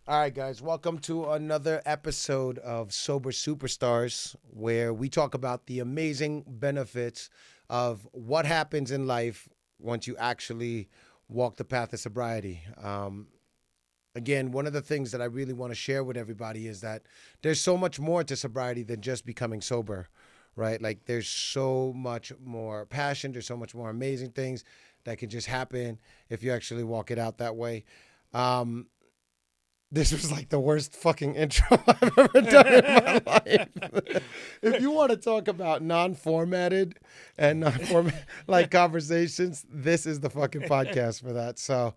All right, guys, welcome to another episode of Sober Superstars, where we talk about the amazing benefits of what happens in life once you actually walk the path of sobriety. Again, one of the things that I really want to share with everybody is that there's so much more to sobriety than just becoming sober, right? Like, there's so much more passion, there's so much more amazing things that can just happen if you actually walk it out that way. Um, this was like the worst fucking intro I've ever done in my life. If you want to talk about non-formatted and non-format like conversations, this is the fucking podcast for that. So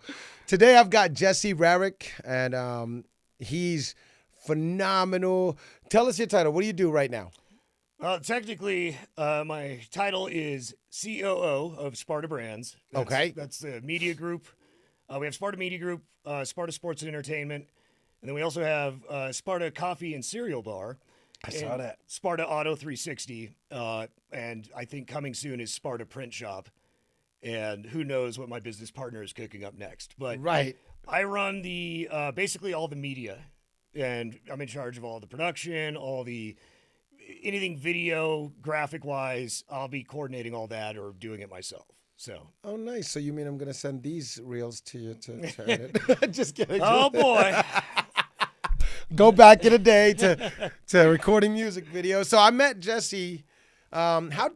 today I've got Jesse Rarick, and he's phenomenal. Tell us your title. What do you do right now? Technically, my title is COO of Sparta Brands. Okay. That's the media group. We have Sparta Media Group, Sparta Sports and Entertainment, and then we also have Sparta Coffee and Cereal Bar. I saw that. Sparta Auto 360, and I think coming soon is Sparta Print Shop. And who knows what my business partner is cooking up next. But Right. I run the basically all the media, and I'm in charge of all the production, all the anything video, graphic wise. I'll be coordinating all that or doing it myself. So. Oh, nice. So you mean I'm going to send these reels to you to edit? Just kidding. Oh boy. Go back in the day to recording music videos. So I met Jesse how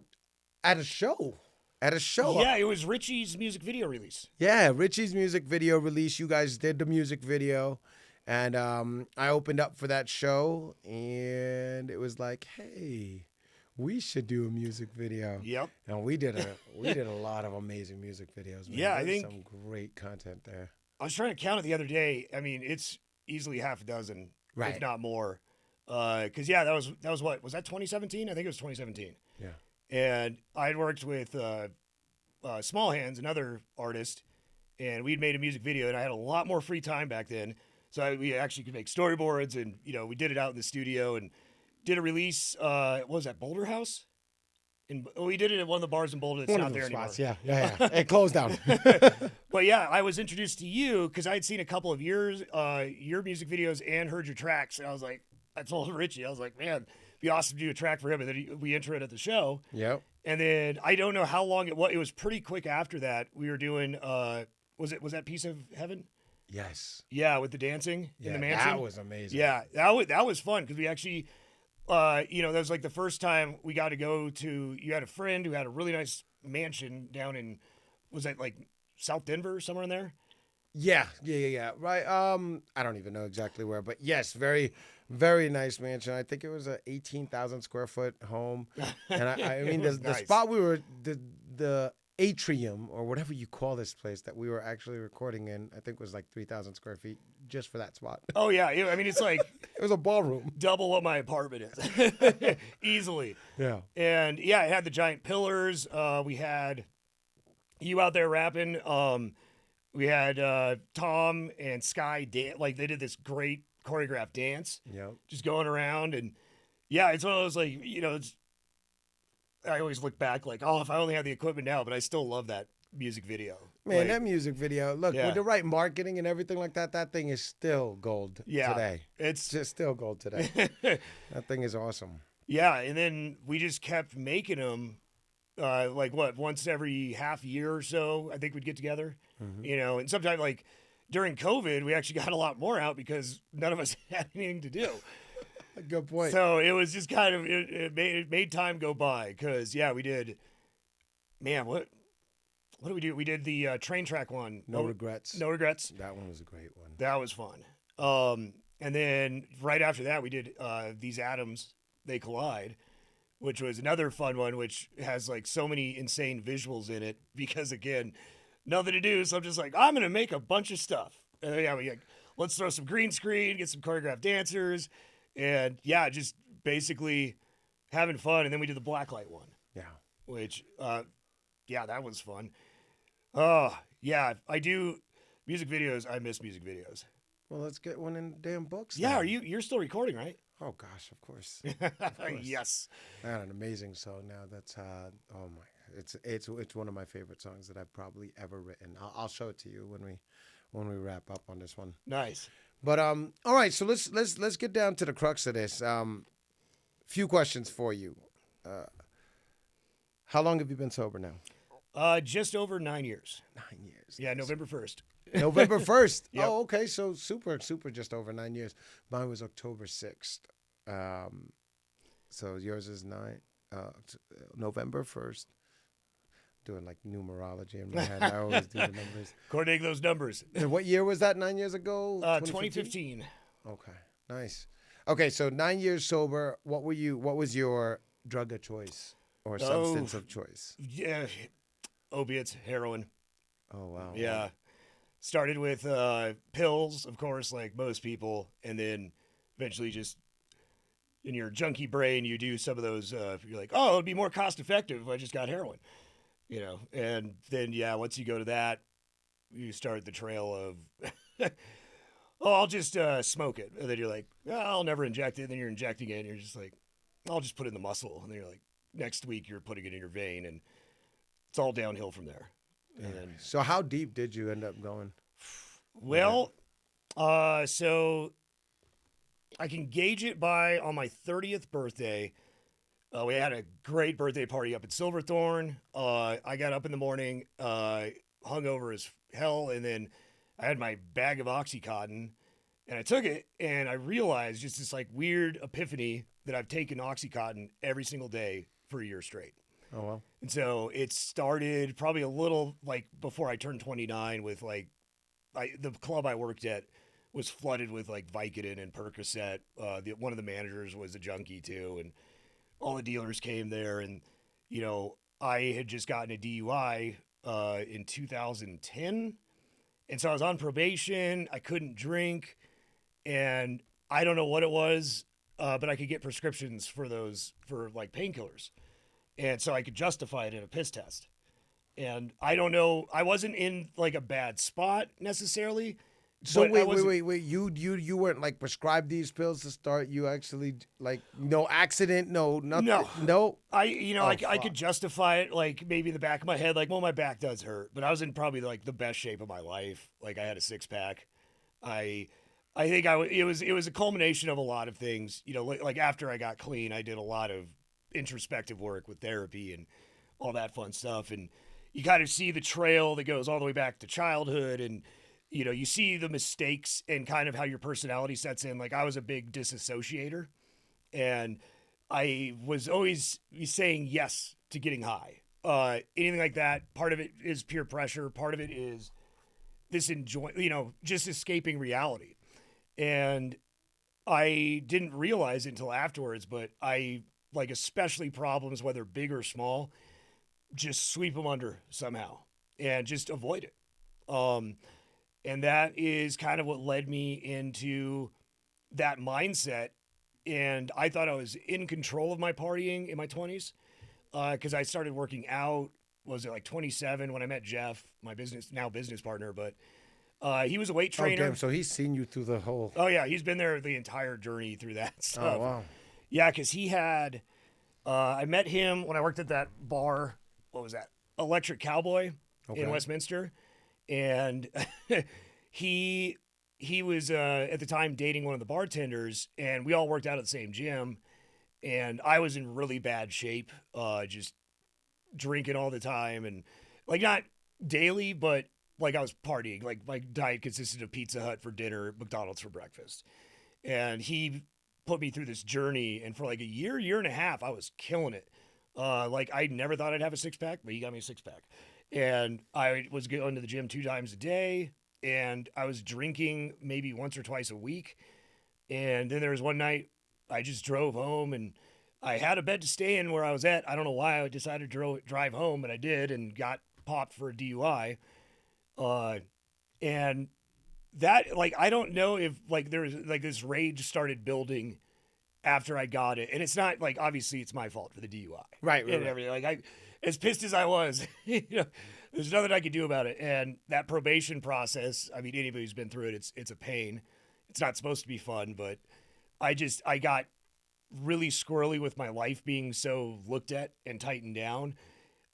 at a show. At a show. Yeah, it was Richie's music video release. Yeah, Richie's music video release. You guys did the music video. And I opened up for that show, and it was like, hey, we should do a music video. Yep. And we did a lot of amazing music videos. Man. Yeah, I There's think some great content there. I was trying to count it the other day. I mean, it's easily half a dozen, Right. if not more. Because yeah, that was what was that 2017? I think it was 2017. Yeah. And I'd worked with Small Hands, another artist, and we'd made a music video, and I had a lot more free time back then. So we actually could make storyboards, and we did it out in the studio and did a release. What was that, Boulder House? We did it at one of the bars in Boulder that's One not of there those anymore. spots. Yeah. It closed down. But yeah, I was introduced to you because I'd seen a couple of your music videos and heard your tracks, and I was like, I told Richie, I was like, man, it'd be awesome to do a track for him, and then we intro it at the show. Yep. And then I don't know how long it was. It was pretty quick after that. We were doing was that Piece of Heaven? Yes. Yeah, with the dancing in the mansion. That was amazing. Yeah, that was fun because we actually, that was like the first time we got to go to. You had a friend who had a really nice mansion down in, was that like South Denver, somewhere in there? Yeah. Right. I don't even know exactly where, but yes, very, very nice mansion. I think it was a 18,000 square foot home, and I mean the Nice. spot we were the atrium or whatever you call this place that we were actually recording in, I think was like 3,000 square feet just for that spot. Oh yeah, I mean it's like It was a ballroom. double what my apartment is, easily. Yeah. And yeah, it had the giant pillars. We had you out there rapping. We had Tom and Sky like they did this great choreographed dance, Yep. just going around, and yeah, it's one of those like I always look back like, oh, if I only had the equipment now, but I still love that music video. Man, Like, that music video, look, Yeah. with the right marketing and everything like that, that thing is still gold Yeah. today. it's Just still gold today. That thing is awesome. yeah, and then we just kept making them. Like what, once every half year or so, I think we'd get together, and sometimes like during COVID, we actually got a lot more out because none of us had anything to do. Good point. So it was just kind of, it made time go by because, yeah, we did, man, what did we do? We did the train track one. No regrets. No regrets. That one was a great one. That was fun. And then right after that, we did These Atoms, They Collide, which was another fun one, which has like so many insane visuals in it because, again, nothing to do. So I'm just like, I'm going to make a bunch of stuff. And then, yeah, let's throw some green screen, get some choreographed dancers. And yeah, just basically having fun. And then we did the blacklight one, Yeah. which, yeah, that was fun. Oh, yeah, I do music videos. I miss music videos. Well, let's get one in the damn books. Yeah, then. you're still recording, right? Oh gosh, of course. Yes. I had an amazing song now. That's oh my, it's one of my favorite songs that I've probably ever written. I'll show it to you when we wrap up on this one. Nice. But all right. So let's get down to the crux of this. Few questions for you. Uh, how long have you been sober now? Just over 9 years. 9 years. Yeah, November 1st. November 1st. Yep. Oh, okay. So super, just over 9 years. Mine was October 6th. So yours is November 1st. Doing like numerology in my head. I always do the numbers. Coordinating those numbers. And what year was that? 9 years ago? 2015. Okay. Nice. Okay, so 9 years sober. What was your drug of choice or substance of choice? Yeah, opiates, heroin. Oh wow. Yeah. Started with pills, of course, like most people, and then eventually just in your junkie brain, you do some of those. You're like, oh, it'd be more cost effective if I just got heroin, And then once you go to that, you start the trail of, oh, I'll just smoke it, and then you're like, oh, I'll never inject it. And then you're injecting it, and you're just like, I'll just put it in the muscle, and then you're like, next week you're putting it in your vein, and it's all downhill from there. And so how deep did you end up going? Well, so I can gauge it by on my 30th birthday. We had a great birthday party up at Silverthorne. I got up in the morning, hungover as hell, and then I had my bag of Oxycontin, and I took it, and I realized just this like weird epiphany that I've taken Oxycontin every single day for a year straight. Oh well. And so it started probably a little like before I turned 29 with like the club I worked at was flooded with like Vicodin and Percocet. One of the managers was a junkie too, and all the dealers came there. And I had just gotten a DUI in 2010, and so I was on probation. I couldn't drink, and I don't know what it was, but I could get prescriptions for like painkillers, and so I could justify it in a piss test. And I don't know, I wasn't in like a bad spot necessarily. So but wait. You weren't like prescribed these pills to start. You actually like no accident, no nothing. No. I could justify it like maybe in the back of my head, like, well, my back does hurt, but I was in probably like the best shape of my life. Like I had a 6-pack. I think it was a culmination of a lot of things. Like after I got clean, I did a lot of introspective work with therapy and all that fun stuff, and you kind of see the trail that goes all the way back to childhood, and you see the mistakes and kind of how your personality sets in. Like I was a big disassociator, and I was always saying yes to getting high. Anything like that. Part of it is peer pressure. Part of it is this just escaping reality. And I didn't realize it until afterwards, but I like especially problems, whether big or small, just sweep them under somehow and just avoid it. And that is kind of what led me into that mindset. And I thought I was in control of my partying in my 20s because I started working out. Was it like 27 when I met Jeff, my business partner? But he was a weight trainer. Oh, damn. So he's seen you through the whole. Oh, yeah. He's been there the entire journey through that stuff. Oh, wow. Yeah, because he had. I met him when I worked at that bar. What was that? Electric Cowboy in Westminster. And he was at the time dating one of the bartenders, and we all worked out at the same gym. And I was in really bad shape, just drinking all the time, and like not daily, but like I was partying. Like my diet consisted of Pizza Hut for dinner, McDonald's for breakfast. And he put me through this journey, and for like a year and a half, I was killing it. Like I never thought I'd have a 6-pack, but he got me a 6-pack. And I was going to the gym 2 times a day, and I was drinking maybe once or twice a week. And then there was one night I just drove home, and I had a bed to stay in where I was at. I don't know why I decided to drive home, but I did, and got popped for a DUI. And that, like, I don't know if like there was like this rage started building after I got it. And it's not like, obviously it's my fault for the DUI. Right. And everything. Like as pissed as I was, there's nothing I could do about it. And that probation process, I mean, anybody who's been through it, it's a pain. It's not supposed to be fun, but I got really squirrely with my life being so looked at and tightened down.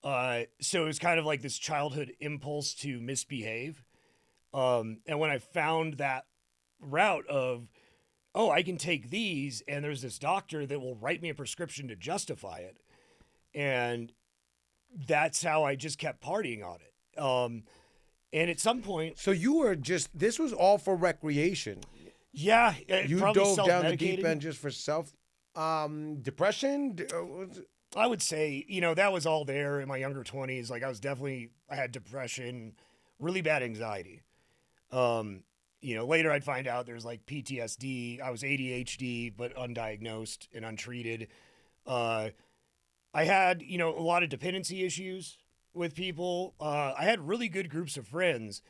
So it was kind of like this childhood impulse to misbehave. And when I found that route of, oh, I can take these, and there's this doctor that will write me a prescription to justify it. And that's how I just kept partying on it. And at some point, So you were just, this was all for recreation. yeah, You probably dove down the deep self-medicating. end just for self depression. I would say, that was all there in my younger 20s. Like I had depression, really bad anxiety. Later I'd find out there's like PTSD. I was ADHD, but undiagnosed and untreated. Uh, I had, a lot of dependency issues with people. I had really good groups of friends,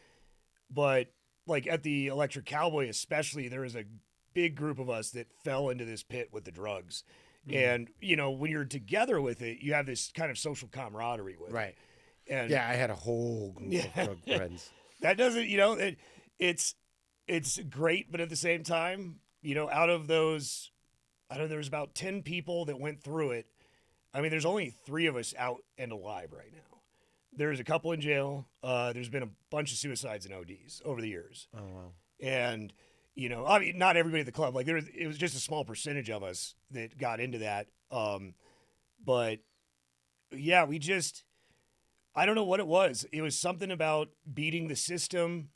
but like at the Electric Cowboy, especially, there was a big group of us that fell into this pit with the drugs. And, when you're together with it, you have this kind of social camaraderie with Right. it. And Yeah, I had a whole group of drug friends. that doesn't, it's great, but at the same time, out of those, I don't know, there was about 10 people that went through it. I mean, there's only 3 of us out and alive right now. There's a couple in jail. There's been a bunch of suicides and ODs over the years. Oh, wow. And, I mean, not everybody at the club. Like, it was just a small percentage of us that got into that. But, yeah, I don't know what it was. It was something about beating the system.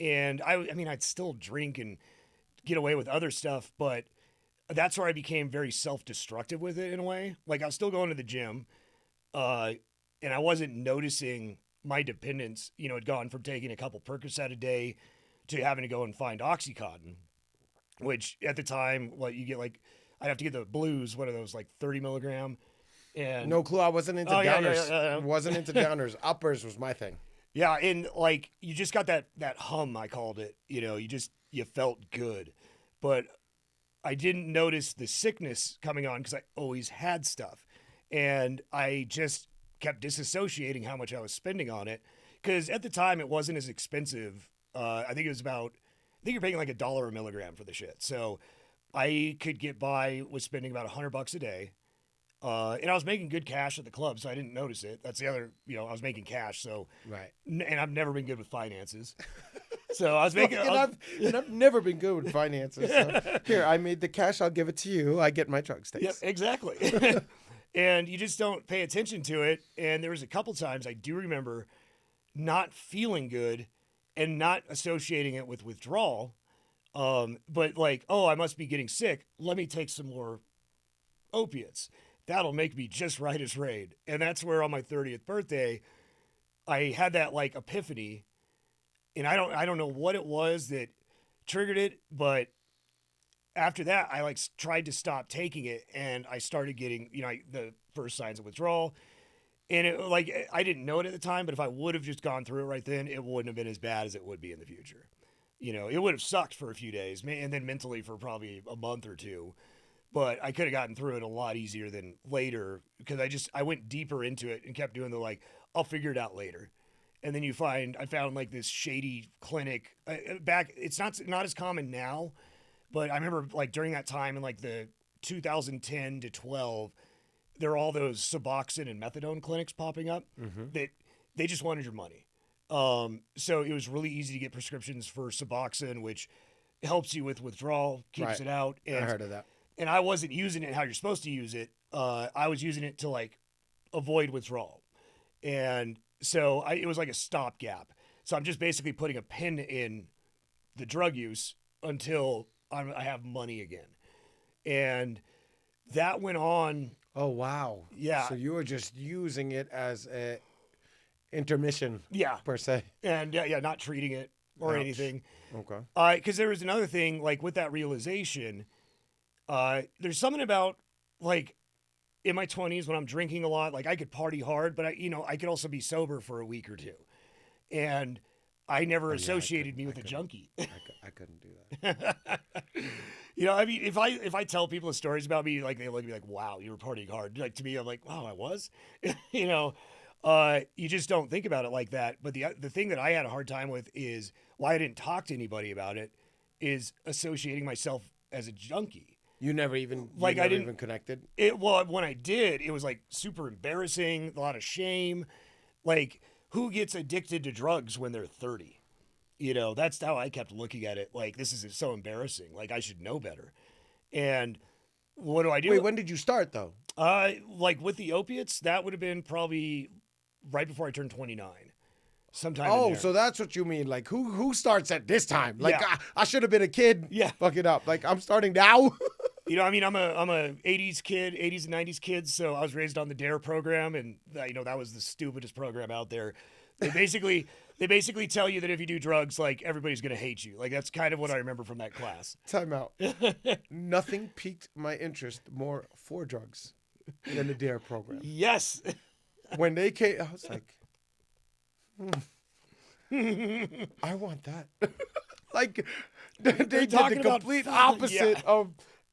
And, I mean, I'd still drink and get away with other stuff, but that's where I became very self-destructive with it in a way. Like, I was still going to the gym, and I wasn't noticing my dependence. Had gone from taking a couple Percocet a day to having to go and find OxyContin, which at the time, you get I'd have to get the blues, one of those 30 milligram. And No clue. I wasn't into downers. Wasn't into downers. Uppers was my thing. yeah, and you just got that hum, I called it. You felt good, but I didn't notice the sickness coming on because I always had stuff, and I just kept disassociating how much I was spending on it because at the time it wasn't as expensive. I think you're paying like $1 a milligram for the shit. So I could get by with spending about $100 a day. And I was making good cash at the club, so I didn't notice it. That's the other, I was making cash. So, Right. And I've never been good with finances. So I was making, and I've never been good with finances. So here, I made the cash. I'll give it to you. I get my drug stays. Yep, exactly. And you just don't pay attention to it. And there was a couple times I do remember not feeling good and not associating it with withdrawal. But I must be getting sick. Let me take some more opiates. That'll make me just right as rain. And that's where on my 30th birthday, I had that epiphany. And I don't know what it was that triggered it, but after that, I tried to stop taking it, and I started getting the first signs of withdrawal. And it I didn't know it at the time, but if I would have just gone through it right then, it wouldn't have been as bad as it would be in the future. It would have sucked for a few days, and then mentally for probably a month or two. But I could have gotten through it a lot easier than later because I went deeper into it and kept doing I'll figure it out later. And then I found this shady clinic back. It's not as common now, but I remember during that time in the 2010 to 12, there are all those Suboxone and methadone clinics popping up that they just wanted your money. So it was really easy to get prescriptions for Suboxone, which helps you with withdrawal, keeps it out. And, I heard of that. And I wasn't using it how you're supposed to use it. I was using it to avoid withdrawal. And so it was like a stopgap. So I'm just basically putting a pin in the drug use until I have money again. And that went on. Oh, wow. Yeah. So you were just using it as a intermission. Yeah. Per se. And not treating it or anything. Okay. Because there was another thing, with that realization, there's something about, in my 20s when I'm drinking a lot, I could party hard, but I could also be sober for a week or two. And I never associated me with a junkie. I couldn't do that. I mean, if I tell people the stories about me, they look at me like, wow, you were partying hard. To me, I'm like, wow, I was. You just don't think about it like that. But the thing that I had a hard time with is why I didn't talk to anybody about it is associating myself as a junkie. You never even I didn't even connected. When I did, it was super embarrassing, a lot of shame. Who gets addicted to drugs when they're 30? That's how I kept looking at it. Like, this is so embarrassing. Like, I should know better. And what do I do? Wait, when did you start though? Like with the opiates, that would have been probably right before I turned 29. Sometime in Oh, there. so that's what you mean. Like, who starts at this time? Like, Yeah. I should have been a kid. Yeah. Fuck it up. Like, I'm starting now. I mean, I'm a 80s kid, 80s and 90s kid, so I was raised on the DARE program, and that was the stupidest program out there. They basically tell you that if you do drugs, like, everybody's gonna hate you. Like, that's kind of what I remember from that class. Time out. Nothing piqued my interest more for drugs than the DARE program. Yes. When they came, I was like, I want that. Like, they did the complete opposite of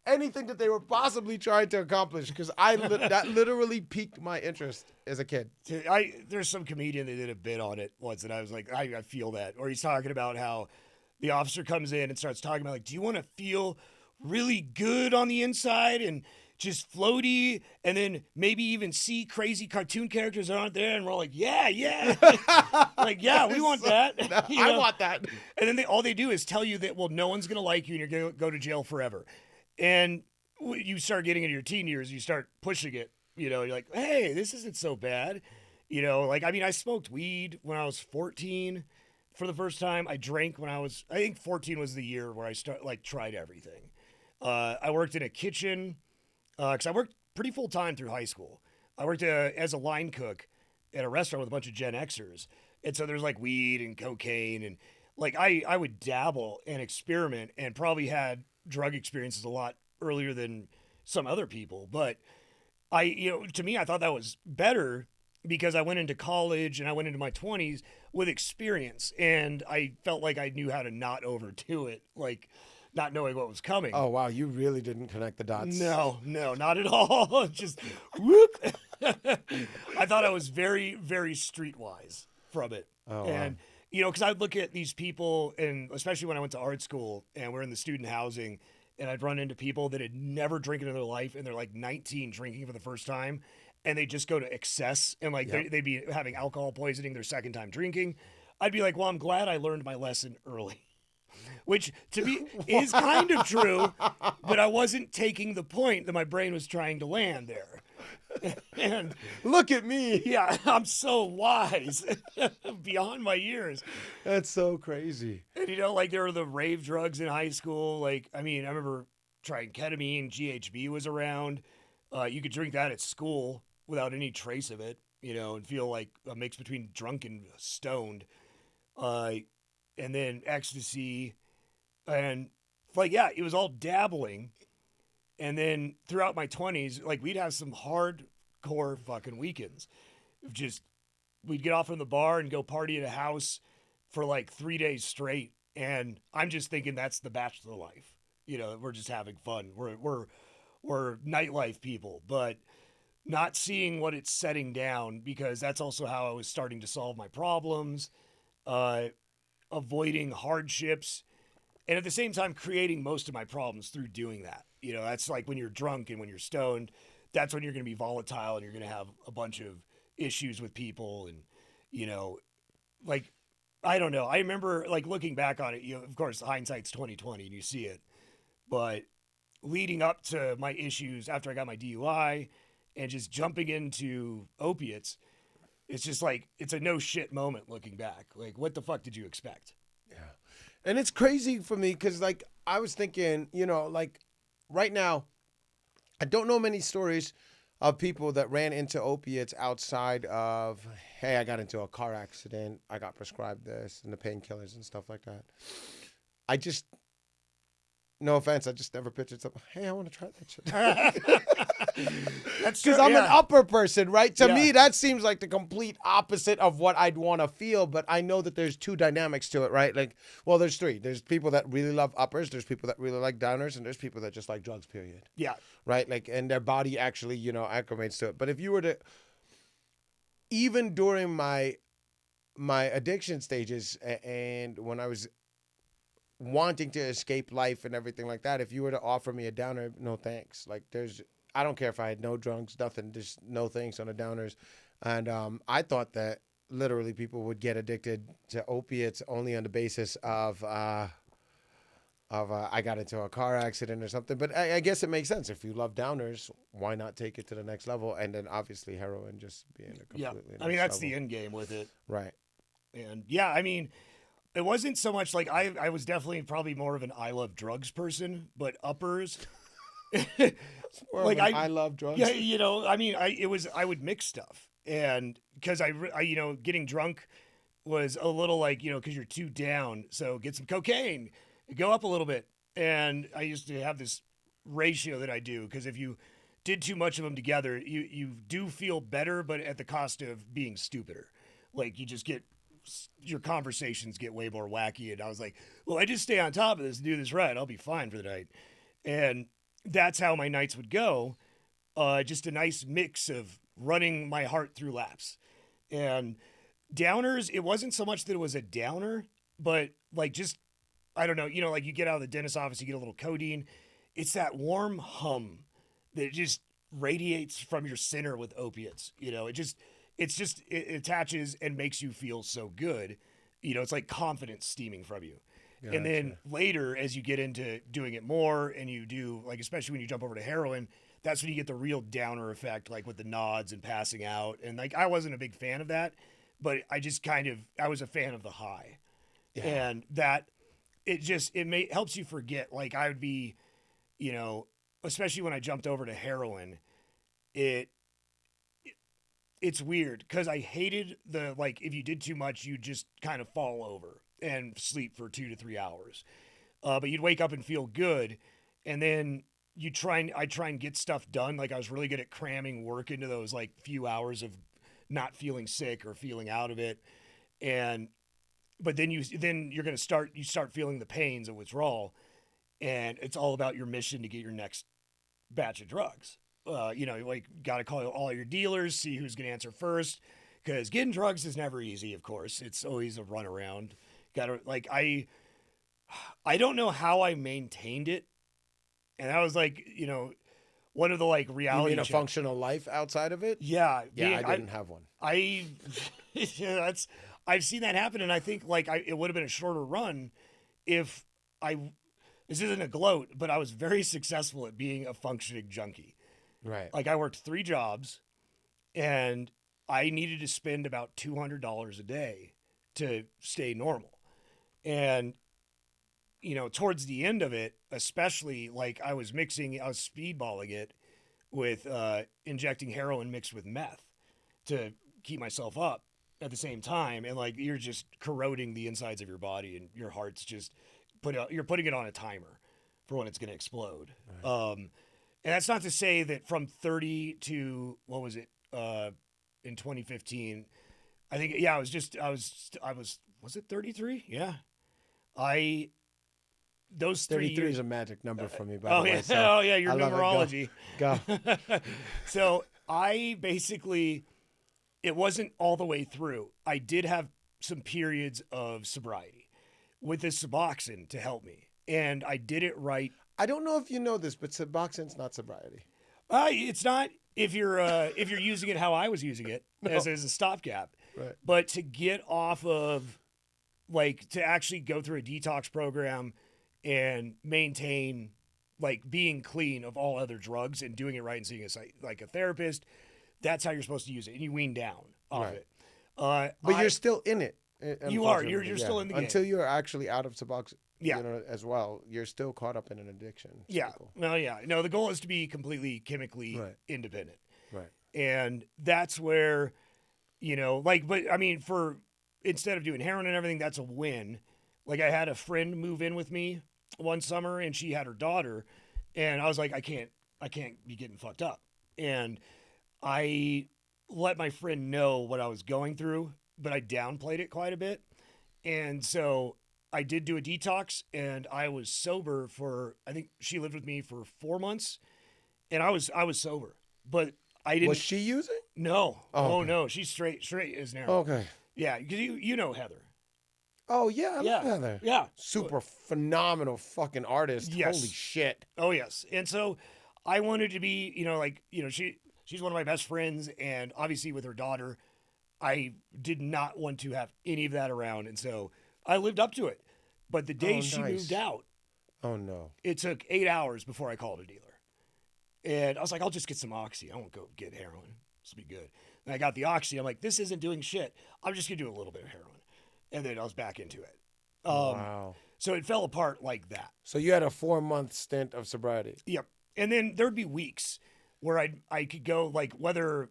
anything that they were possibly trying to accomplish, because that literally piqued my interest as a kid. There's some comedian that did a bit on it once, and I was like, I feel that. Or he's talking about how the officer comes in and starts talking about, like, do you want to feel really good on the inside and just floaty, and then maybe even see crazy cartoon characters that aren't there? And we're all like, yeah. Like, yeah, we want that. I want that. And then all they do is tell you that, well, no one's going to like you and you're going to go to jail forever. And you start getting into your teen years, you start pushing it. You're like, hey, this isn't so bad. Like, I mean, I smoked weed when I was 14 for the first time. I drank when I think 14 was the year where I tried everything. I worked in a kitchen because I worked pretty full time through high school. I worked as a line cook at a restaurant with a bunch of Gen Xers. And so there's like weed and cocaine, and like I would dabble and experiment, and probably had drug experiences a lot earlier than some other people. But to me, I thought that was better because I went into college and I went into my 20s with experience, and I felt like I knew how to not overdo it, like not knowing what was coming. Oh, wow. You really didn't connect the dots. No, not at all. Just whoop. I thought I was very, very streetwise from it. Oh, and, wow. Because I'd look at these people, and especially when I went to art school and we're in the student housing, and I'd run into people that had never drank in their life, and they're like 19 drinking for the first time, and they just go to excess, and like they'd be having alcohol poisoning their second time drinking. I'd be like, well, I'm glad I learned my lesson early. Which, to me, is kind of true, but I wasn't taking the point that my brain was trying to land there. And look at me. Yeah, I'm so wise beyond my years. That's so crazy. And, like, there were the rave drugs in high school. Like, I mean, I remember trying ketamine. GHB was around. You could drink that at school without any trace of it, and feel like a mix between drunk and stoned. And then ecstasy, and like, yeah, it was all dabbling. And then throughout my 20s, like, we'd have some hardcore fucking weekends. We'd get off from the bar and go party at a house for like 3 days straight. And I'm just thinking that's the bachelor life. We're just having fun. We're nightlife people, but not seeing what it's setting down, because that's also how I was starting to solve my problems. Avoiding hardships, and at the same time creating most of my problems through doing that. That's like when you're drunk and when you're stoned, that's when you're going to be volatile and you're going to have a bunch of issues with people. And, like, I don't know. I remember, like, looking back on it, of course, hindsight's 20/20 and you see it, but leading up to my issues after I got my DUI and just jumping into opiates, it's just like, it's a no shit moment looking back. Like, what the fuck did you expect? Yeah. And it's crazy for me because, like, I was thinking, like, right now, I don't know many stories of people that ran into opiates outside of, hey, I got into a car accident, I got prescribed this, and the painkillers and stuff like that. I just, no offense, I just never pictured something, hey, I want to try that shit. That's because I'm an upper person, right? To me, that seems like the complete opposite of what I'd want to feel. But I know that there's two dynamics to it, right? Like, well, there's three. There's people that really love uppers. There's people that really like downers, and there's people that just like drugs. Period. Yeah. Right. Like, and their body actually, acclimates to it. But if you were to, even during my addiction stages, and when I was wanting to escape life and everything like that, if you were to offer me a downer, no thanks. Like, I don't care if I had no drunks, nothing, just no thanks on the downers. And I thought that literally people would get addicted to opiates only on the basis of I got into a car accident or something. But I guess it makes sense. If you love downers, why not take it to the next level? And then obviously heroin just being a Yeah. completely I mean, next that's level. the end game with it. Right. And yeah, I mean, it wasn't so much like I was definitely probably more of an I love drugs person, but uppers. More like of an I love drugs. yeah, I mean, I would mix stuff, and because getting drunk was a little like because you're too down, so get some cocaine, go up a little bit, and I used to have this ratio that I do because if you did too much of them together, you do feel better, but at the cost of being stupider. Like you just get your conversations get way more wacky, and I was like, well, I just stay on top of this and do this right, I'll be fine for the night, and that's how my nights would go. Just a nice mix of running my heart through laps. And downers, it wasn't so much that it was a downer, but like just, I don't know, like you get out of the dentist's office, you get a little codeine. It's that warm hum that just radiates from your center with opiates. It attaches and makes you feel so good. It's like confidence steaming from you. Gotcha. And then later, as you get into doing it more and you do, like, especially when you jump over to heroin, that's when you get the real downer effect, like with the nods and passing out. And like, I wasn't a big fan of that, but I just I was a fan of the high. Yeah. And that helps you forget. Like, I would be, especially when I jumped over to heroin, it's weird because I hated if you did too much, you just kind of fall over and sleep for 2 to 3 hours. But you'd wake up and feel good. And then I try and get stuff done. Like I was really good at cramming work into those like few hours of not feeling sick or feeling out of it. But then you're going to start feeling the pains of withdrawal. And it's all about your mission to get your next batch of drugs. Got to call all your dealers, see who's going to answer first. Because getting drugs is never easy, of course. It's always a runaround. I don't know how I maintained it. And that was like, one of the like reality. You mean a functional life outside of it? Yeah. Yeah, I didn't have one. I've seen that happen. And I think it would have been a shorter run if this isn't a gloat, but I was very successful at being a functioning junkie. Right. Like I worked 3 jobs and I needed to spend about $200 a day to stay normal. And, towards the end of it, especially like I was speedballing it with injecting heroin mixed with meth to keep myself up at the same time. And like, you're just corroding the insides of your body and your heart's just you're putting it on a timer for when it's going to explode. Right. And that's not to say that from 30 to, what was it? In 2015, I think, yeah, was it 33? Yeah. Those 33 is a magic number for me, by the way. Yeah. So oh, yeah, your numerology. Go. So I basically, it wasn't all the way through. I did have some periods of sobriety with this Suboxone to help me. And I did it right. I don't know if you know this, but Suboxone's not sobriety. It's not if you're using it how I was using it as a stopgap. Right. But to get off of, to actually go through a detox program and maintain, being clean of all other drugs and doing it right and seeing a therapist, that's how you're supposed to use it. And you wean down off it. But you're still in it. You are. You're still in the game. Until you're actually out of Suboxone. Yeah. As well, you're still caught up in an addiction. Yeah. Cycle. No, yeah. No, the goal is to be completely chemically independent. Right. And that's where, but I mean, instead of doing heroin and everything, that's a win. Like I had a friend move in with me one summer and she had her daughter and I was like, I can't be getting fucked up. And I let my friend know what I was going through, but I downplayed it quite a bit. And so I did do a detox and I was sober for, I think she lived with me for 4 months and I was sober, but I didn't. Was she using? No. Oh, okay. No. She's straight as narrow. Okay. Yeah. Cause you know Heather. Oh yeah. I love Heather. Yeah. Super phenomenal fucking artist. Yes. Holy shit. Oh yes. And so I wanted to be, she's one of my best friends and obviously with her daughter, I did not want to have any of that around. And so I lived up to it. But the day Oh, she moved nice. out, Oh no. it took 8 hours before I called a dealer. And I was like, I'll just get some Oxy. I won't go get heroin. This will be good. And I got the Oxy. I'm like, this isn't doing shit. I'm just going to do a little bit of heroin. And then I was back into it. Wow. So it fell apart like that. So you had a 4-month stint of sobriety. Yep. And then there'd be weeks where I could go, like, whether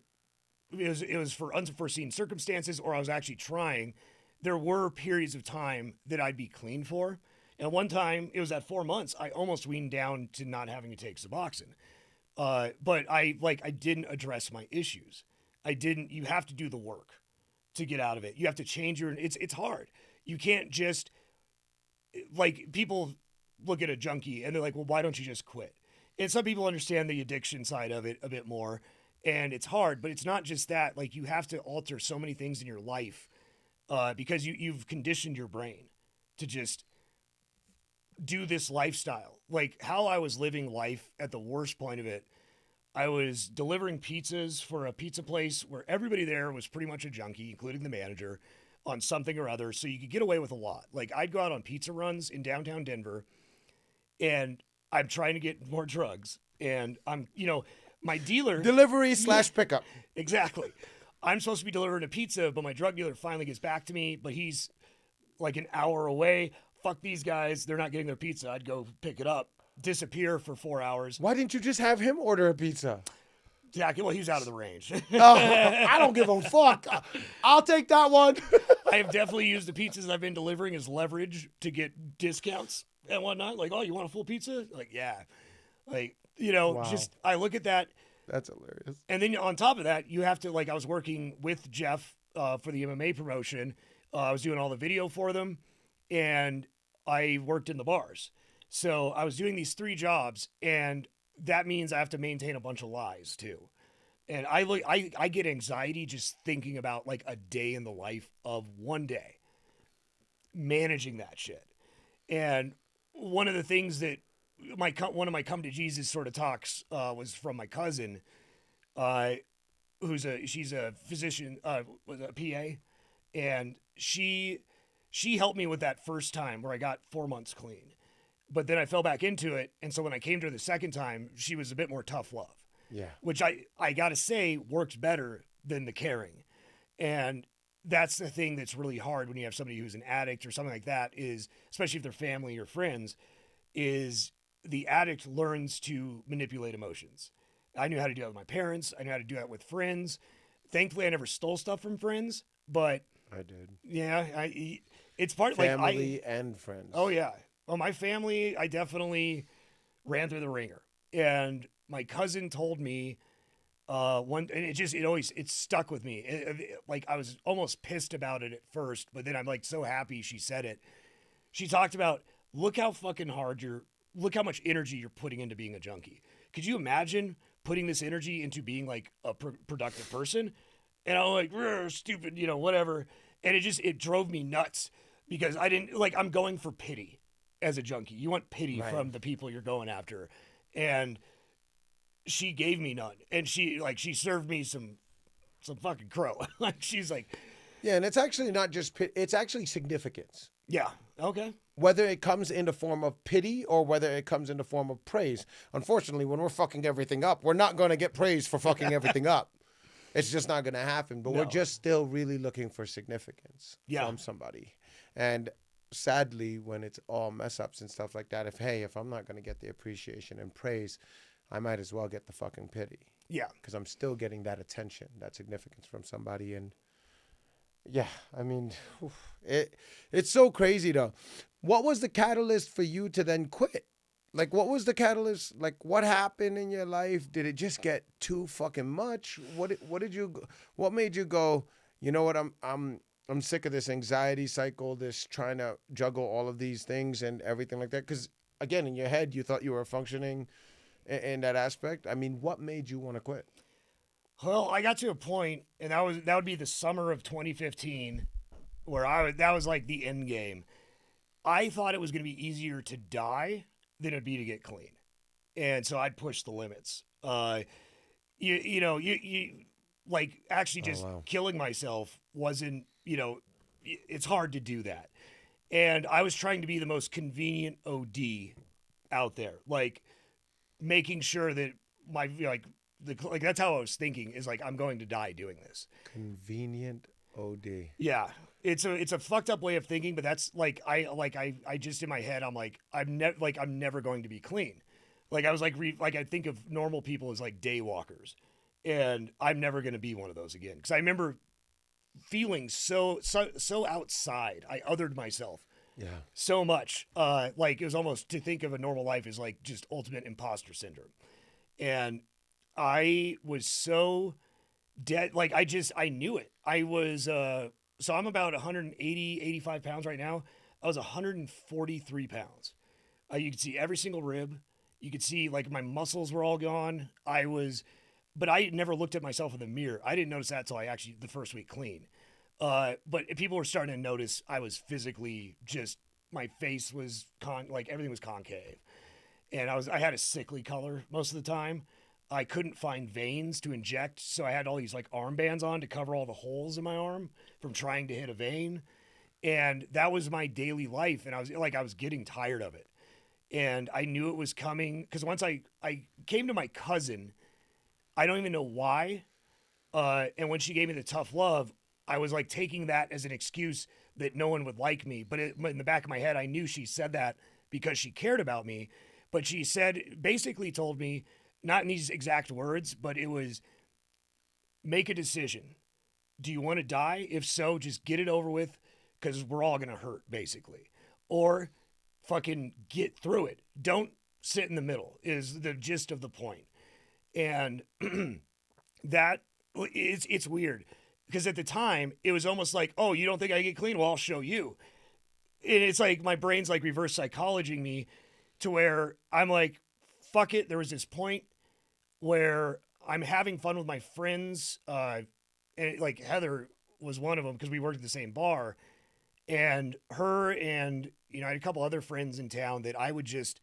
it was for unforeseen circumstances or I was actually trying, there were periods of time that I'd be clean for. And one time, it was at 4 months, I almost weaned down to not having to take Suboxone. But I didn't address my issues. You have to do the work to get out of it. You have to change it's hard. You can't just, like, people look at a junkie and they're like, well, why don't you just quit? And some people understand the addiction side of it a bit more, and it's hard, but it's not just that. Like, you have to alter so many things in your life because you've conditioned your brain to just do this lifestyle. Like, how I was living life at the worst point of it, I was delivering pizzas for a pizza place where everybody there was pretty much a junkie, including the manager, on something or other. So you could get away with a lot. Like, I'd go out on pizza runs in downtown Denver, and I'm trying to get more drugs. And my dealer. Delivery / pickup. Exactly. I'm supposed to be delivering a pizza, but my drug dealer finally gets back to me, but he's like an hour away. Fuck these guys. They're not getting their pizza. I'd go pick it up, disappear for 4 hours. Why didn't you just have him order a pizza? Yeah, well, he was out of the range. I don't give a fuck. I'll take that one. I have definitely used the pizzas I've been delivering as leverage to get discounts and whatnot. Like, oh, you want a full pizza? Like, yeah. Like, Wow. just I look at that. That's hilarious. And then on top of that, you have to, like, I was working with Jeff for the MMA promotion. I was doing all the video for them, and I worked in the bars. So I was doing these 3 jobs, and that means I have to maintain a bunch of lies too. And I get anxiety just thinking about, like, a day in the life of one day, managing that shit. And one of the things that one of my come to Jesus sort of talks was from my cousin, she's a physician, was a PA, and she helped me with that first time where I got 4 months clean. But then I fell back into it, and so when I came to her the second time, she was a bit more tough love. Yeah. Which I gotta say worked better than the caring. And that's the thing that's really hard when you have somebody who's an addict or something like that, is, especially if they're family or friends, is the addict learns to manipulate emotions. I knew how to do that with my parents. I knew how to do that with friends. Thankfully, I never stole stuff from friends, but I did. yeah, it's part of family and friends. Oh yeah. Well, my family, I definitely ran through the ringer. And my cousin told me and it stuck with me. Like, I was almost pissed about it at first, but then I'm, like, so happy she said it. She talked about, look how much energy you're putting into being a junkie. Could you imagine putting this energy into being, like, a productive person? And I'm like, stupid, whatever. And it drove me nuts because I'm going for pity as a junkie. You want pity from the people you're going after. And she gave me none. And she served me some fucking crow. Like, she's like, yeah, and it's actually not just pity, it's actually significance. Yeah. Okay. Whether it comes in the form of pity or whether it comes in the form of praise. Unfortunately, when we're fucking everything up, we're not going to get praise for fucking everything up. It's just not going to happen. But we're just still really looking for significance from somebody. And sadly, when it's all mess ups and stuff like that, if I'm not going to get the appreciation and praise, I might as well get the fucking pity. Yeah. Because I'm still getting that attention, that significance from somebody. And yeah, I mean, it's so crazy though. What was the catalyst for you to then quit? Like, what was the catalyst? Like, what happened in your life? Did it just get too fucking much? What made you go, you know what, I'm sick of this anxiety cycle, this trying to juggle all of these things and everything like that? Because, again, in your head, you thought you were functioning in that aspect. I mean, what made you want to quit? Well, I got to a point, and that would be the summer of 2015, where that was like the end game. I thought it was going to be easier to die than it'd be to get clean, and so I'd push the limits. You like actually Oh just wow. killing myself wasn't, it's hard to do that. And I was trying to be the most convenient OD out there, like making sure that my like that's how I was thinking is like I'm going to die doing this. Convenient OD. Yeah. It's a fucked up way of thinking, but that's I just in my head I'm like I'm never going to be clean. Like I was like I think of normal people as like day walkers, and I'm never going to be one of those again because I remember feeling so outside. I othered myself Yeah. so much. Like it was almost to think of a normal life as like just ultimate imposter syndrome. And I was so dead. Like I knew it. I was, so I'm about 180, 85 pounds right now. I was 143 pounds. You could see every single rib. You could see like my muscles were all gone. But I never looked at myself in the mirror. I didn't notice that until I actually, the first week clean. But people were starting to notice I was physically just, my face was like everything was concave. And I had a sickly color most of the time. I couldn't find veins to inject, so I had all these like armbands on to cover all the holes in my arm from trying to hit a vein. And that was my daily life, and I was getting tired of it. And I knew it was coming because once I came to my cousin, I don't even know why. And when she gave me the tough love, I was like taking that as an excuse that no one would like me. But in the back of my head, I knew she said that because she cared about me. But she basically told me, not in these exact words, but it was make a decision. Do you want to die? If so, just get it over with because we're all going to hurt, basically. Or fucking get through it. Don't sit in the middle, is the gist of the point. And that it's weird because at the time it was almost like, oh, you don't think I get clean? Well, I'll show you. And it's like my brain's like reverse psychologying me to where I'm like, fuck it. There was this point where I'm having fun with my friends, and like Heather was one of them because we worked at the same bar, and her and I had a couple other friends in town that I would just,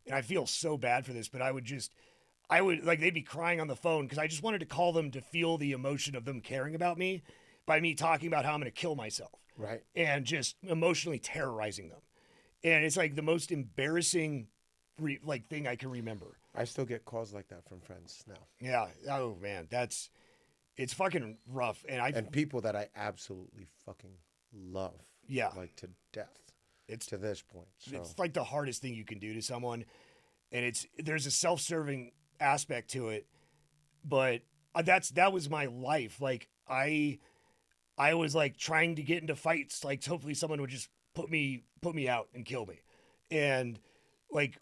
and I feel so bad for this, but I would like they'd be crying on the phone because I just wanted to call them to feel the emotion of them caring about me by me talking about how I'm going to kill myself Right. and just emotionally terrorizing them. And it's like the most embarrassing like thing I can remember. I still get calls like that from friends now. Yeah. Oh man, it's fucking rough. And people that I absolutely fucking love. Yeah. Like to death. It's to this point. So it's like the hardest thing you can do to someone, and there's a self-serving aspect to it, but that was my life. Like I was like trying to get into fights, like hopefully someone would just put me out and kill me, and like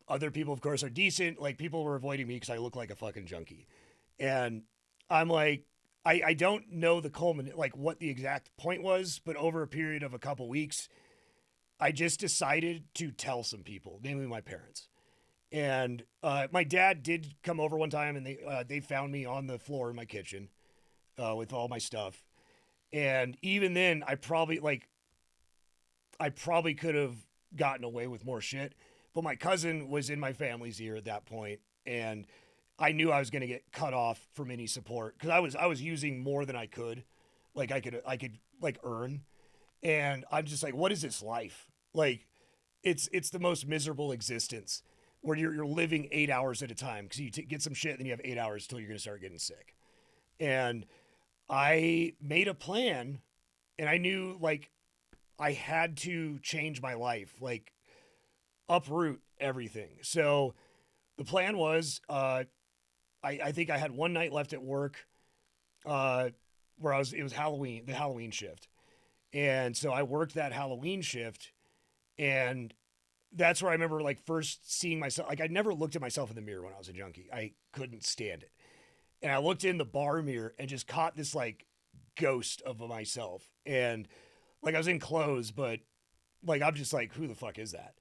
other people, of course, are decent. Like people were avoiding me because I look like a fucking junkie, and I'm like. I don't know the culminant, like what the exact point was, but over a period of a couple weeks, I just decided to tell some people, namely my parents. And my dad did come over one time, and they found me on the floor in my kitchen with all my stuff. And even then, I probably could have gotten away with more shit. But my cousin was in my family's ear at that point, and I knew I was going to get cut off from any support because I was using more than I could, like I could like earn, and I'm just like, what is this life? Like, it's the most miserable existence where you're living 8 hours at a time because you get some shit, then you have 8 hours till you're going to start getting sick. And I made a plan, and I knew like I had to change my life, like uproot everything. So the plan was, I think I had one night left at work, where it was Halloween, the Halloween shift. And so I worked that Halloween shift, and that's where I remember like first seeing myself. Like I never looked at myself in the mirror when I was a junkie. I couldn't stand it. And I looked in the bar mirror and just caught this like ghost of myself. And like I was in clothes, but like I'm just like, who the fuck is that?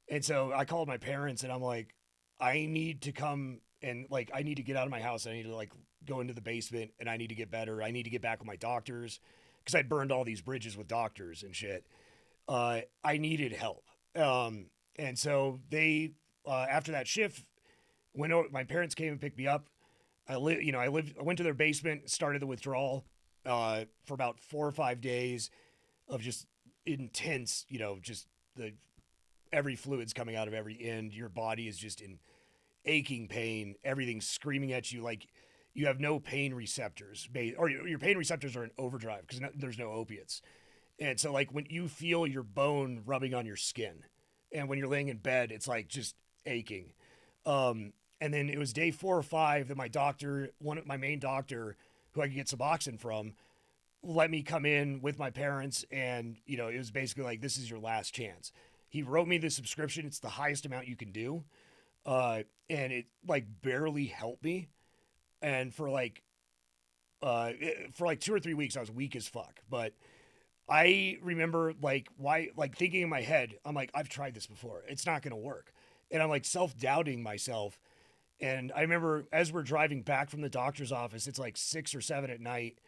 And so I called my parents and I'm like, I need to come and like I need to get out of my house. I need to like go into the basement and I need to get better. I need to get back with my doctors because I burned all these bridges with doctors and shit. I needed help. And so they after that shift went over, my parents came and picked me up. I went to their basement, started the withdrawal for about 4 or 5 days of just intense, just the every fluid's coming out of every end. Your body is just in aching pain. Everything's screaming at you like you have no pain receptors, or your pain receptors are in overdrive because there's no opiates. And so, like, when you feel your bone rubbing on your skin, and when you're laying in bed, it's like just aching. And then it was day 4 or 5 that my main doctor, who I could get Suboxone from, let me come in with my parents. And, it was basically like, this is your last chance. He wrote me the subscription. It's the highest amount you can do. And it like barely helped me. And for like 2 or 3 weeks, I was weak as fuck. But I remember thinking in my head, I'm like, I've tried this before. It's not going to work. And I'm like self-doubting myself. And I remember as we're driving back from the doctor's office, it's like 6 or 7 at night.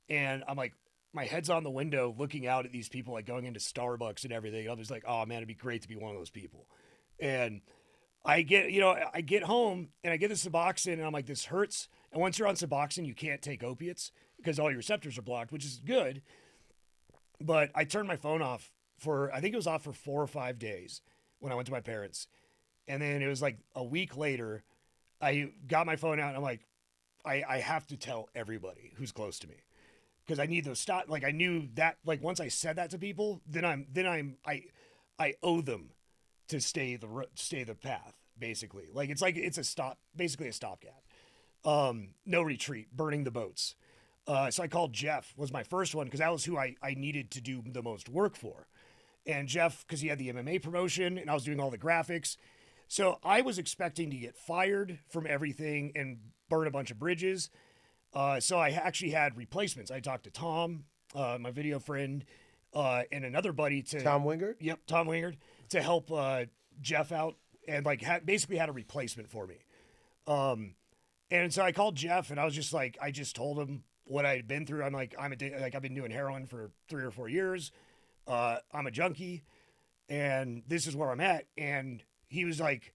And I'm like, my head's on the window looking out at these people like going into Starbucks and everything. I'm just like, oh man, it'd be great to be one of those people. And I get home and I get the Suboxone and I'm like, this hurts. And once you're on Suboxone, you can't take opiates because all your receptors are blocked, which is good. But I turned my phone off I think it was off for 4 or 5 days when I went to my parents. And then it was like a week later, I got my phone out and I'm like, I have to tell everybody who's close to me because I need those stop. Like I knew that, like once I said that to people, I owe them to stay the path, basically. It's basically a stopgap. No retreat, burning the boats. So I called Jeff, was my first one because that was who I needed to do the most work for. And Jeff, because he had the MMA promotion and I was doing all the graphics. So I was expecting to get fired from everything and burn a bunch of bridges. So I actually had replacements. I talked to Tom, my video friend, and another buddy Tom Wingard? Yep, Tom Wingard, to help Jeff out and basically had a replacement for me. And so I called Jeff and I was just like, I just told him what I had been through. I'm like, I've been doing heroin for 3 or 4 years. I'm a junkie and this is where I'm at. And he was like,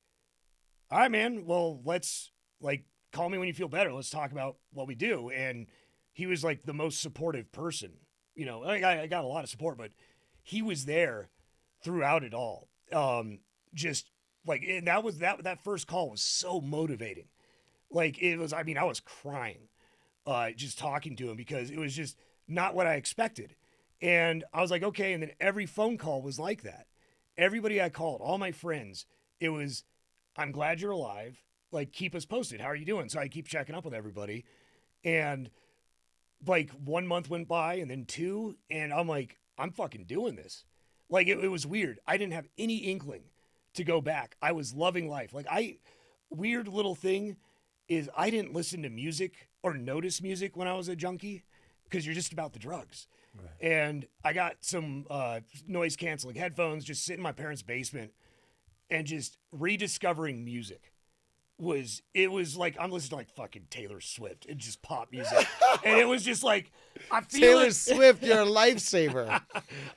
all right, man, well, let's call me when you feel better. Let's talk about what we do. And he was like the most supportive person, I got a lot of support, but he was there throughout it all. Just like, and that first call was so motivating. Like it was, I was crying, just talking to him because it was just not what I expected. And I was like, okay. And then every phone call was like that. Everybody I called, all my friends, it was, I'm glad you're alive. Like, keep us posted. How are you doing? So I keep checking up with everybody. And like 1 month went by and then 2. And I'm like, I'm fucking doing this. Like, it was weird. I didn't have any inkling to go back. I was loving life. Weird little thing is I didn't listen to music or notice music when I was a junkie because you're just about the drugs. Right. And I got some noise canceling headphones, just sit in my parents' basement and just rediscovering music. It was like I'm listening to like fucking Taylor Swift and just pop music. And it was just like I feel Taylor Swift, you're a lifesaver.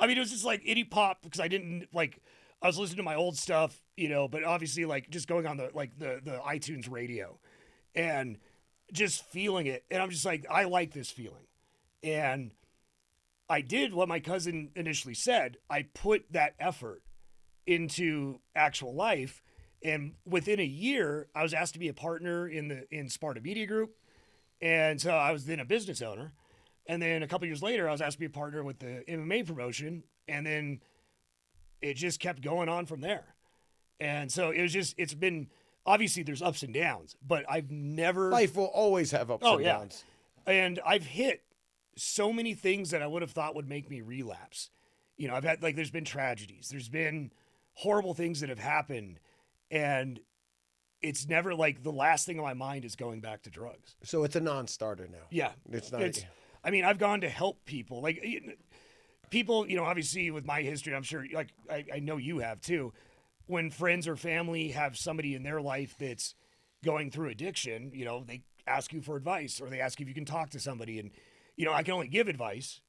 It was just like itty pop because I was listening to my old stuff, but obviously like just going on the iTunes radio and just feeling it. And I'm just like, I like this feeling. And I did what my cousin initially said. I put that effort into actual life. And within a year, I was asked to be a partner in Sparta Media Group. And so I was then a business owner. And then a couple years later, I was asked to be a partner with the MMA promotion. And then it just kept going on from there. And so it's been, obviously there's ups and downs, but I've never. Life will always have ups and downs. And I've hit so many things that I would have thought would make me relapse. I've had, there's been tragedies. There's been horrible things that have happened. And it's never like the last thing on my mind is going back to drugs. So it's a non-starter now. Yeah. It's not. I've gone to help people. Like people, obviously with my history, I'm sure I know you have too. When friends or family have somebody in their life that's going through addiction, they ask you for advice or they ask if you can talk to somebody. And, I can only give advice,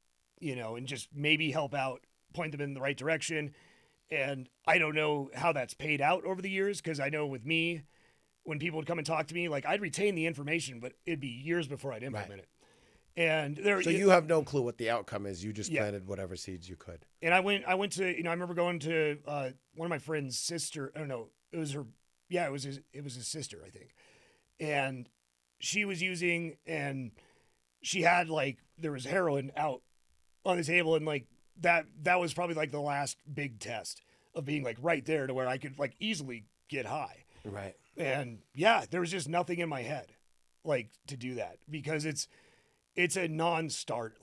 and just maybe help out, point them in the right direction. And I don't know how that's paid out over the years because I know with me, when people would come and talk to me, like I'd retain the information, but it'd be years before I'd implement it. And So you have no clue what the outcome is. You just Yeah. planted whatever seeds you could. And I went to, I remember going to one of my friend's sister. I don't know. It was her. Yeah, it was his sister, I think. And she was using, and she had like, there was heroin out on the table. And like that was probably like the last big test of being like right there to where I could like easily get high. Right. And yeah, there was just nothing in my head like to do that, because it's a non-start,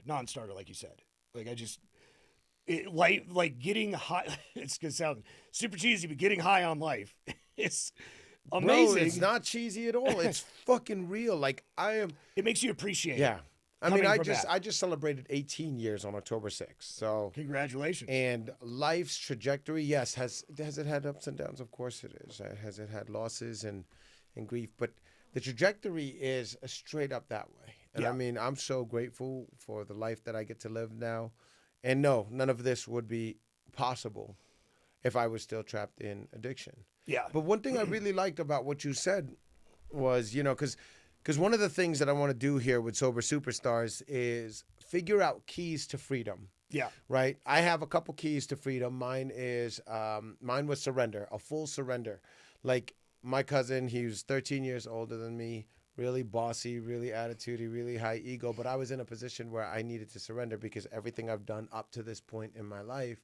non-starter, like you said. Like like getting high. It's gonna sound super cheesy, but getting high on life is amazing. Bro, it's not cheesy at all. It's fucking real. Like It makes you appreciate. Yeah. I coming mean, from that. I just celebrated 18 years on October 6th. So Congratulations. and life's trajectory, yes, has it had ups and downs? Of course it is. Has it had losses and grief? But the trajectory is straight up that way. And Yeah. I mean, I'm so grateful for the life that I get to live now. And no, none of this would be possible if I was still trapped in addiction. Yeah. But one thing I really liked about what you said was, because one of the things that I want to do here with Sober Superstars is figure out keys to freedom. Yeah. Right. I have a couple keys to freedom. Mine was surrender, a full surrender. Like my cousin, he was 13 years older than me, really bossy, really attitudey, really high ego. But I was in a position where I needed to surrender because everything I've done up to this point in my life,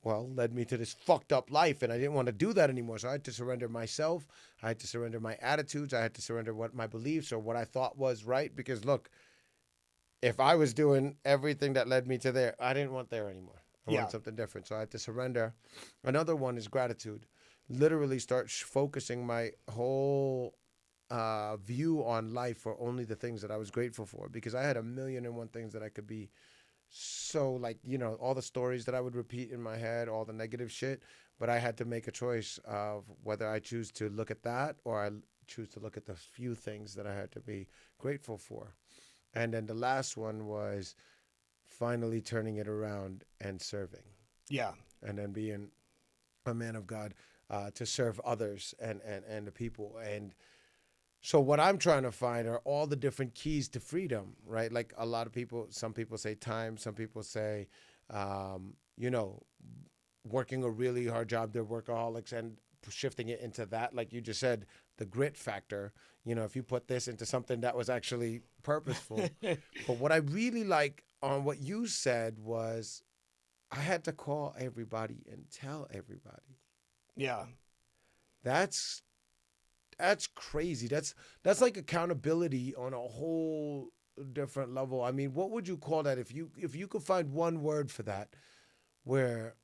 well, led me to this fucked up life. And I didn't want to do that anymore. So I had to surrender myself. I had to surrender my attitudes. I had to surrender what my beliefs or what I thought was right. Because look, if I was doing everything that led me to there, I didn't want there anymore. I wanted something different. So I had to surrender. Another one is gratitude. Literally start focusing my whole view on life for only the things that I was grateful for, because I had a million and one things that I could be so like, all the stories that I would repeat in my head, all the negative shit, but I had to make a choice of whether I choose to look at that or I choose to look at the few things that I had to be grateful for. And then the last one was finally turning it around and serving. Yeah. And then being a man of God to serve others and the people. And so what I'm trying to find are all the different keys to freedom, right? Like a lot of people, some people say time, some people say, working a really hard job, they're workaholics, and shifting it into that, like you just said, the grit factor. If you put this into something that was actually purposeful. But what I really like on what you said was I had to call everybody and tell everybody. Yeah. That's crazy. That's like accountability on a whole different level. I mean, what would you call that if you could find one word for that, where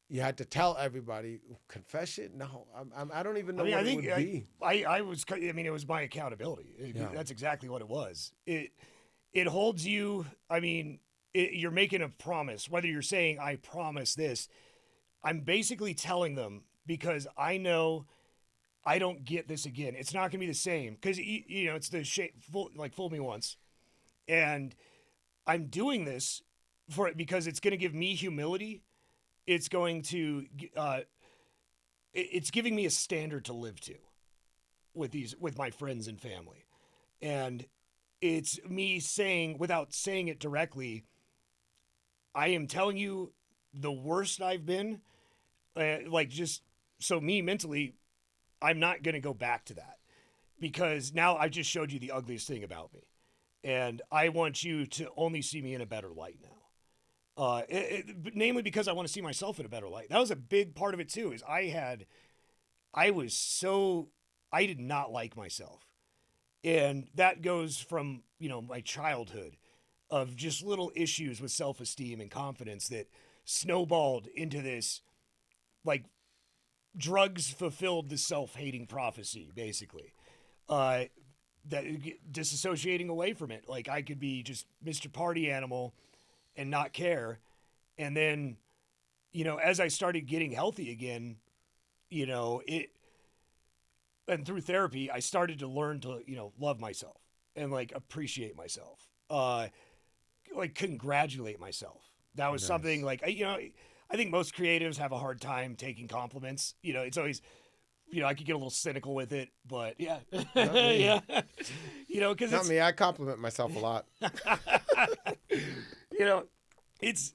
you had to tell everybody? Confession? No, I don't even know what it would be. It was my accountability. That's exactly what it was. It holds you. I mean, you're making a promise. Whether you're saying I promise this, I'm basically telling them, because I know I don't get this again. It's not going to be the same, because it's the shape. Fool me once, and I'm doing this for it because it's going to give me humility. It's going to, it's giving me a standard to live to with my friends and family, and it's me saying, without saying it directly, I am telling you the worst I've been, just so me mentally, I'm not going to go back to that, because now I just showed you the ugliest thing about me, and I want you to only see me in a better light now. Namely because I want to see myself in a better light. That was a big part of it too, is I did not like myself. And that goes from, my childhood of just little issues with self-esteem and confidence that snowballed into this, like, drugs fulfilled the self-hating prophecy, basically. That disassociating away from it. Like, I could be just Mr. Party Animal and not care. And then, as I started getting healthy again, and through therapy, I started to learn to, love myself and like appreciate myself, like congratulate myself. That was something like, I think most creatives have a hard time taking compliments. It's always I could get a little cynical with it, but yeah, Not me. yeah, because Not me. I compliment myself a lot. you know, it's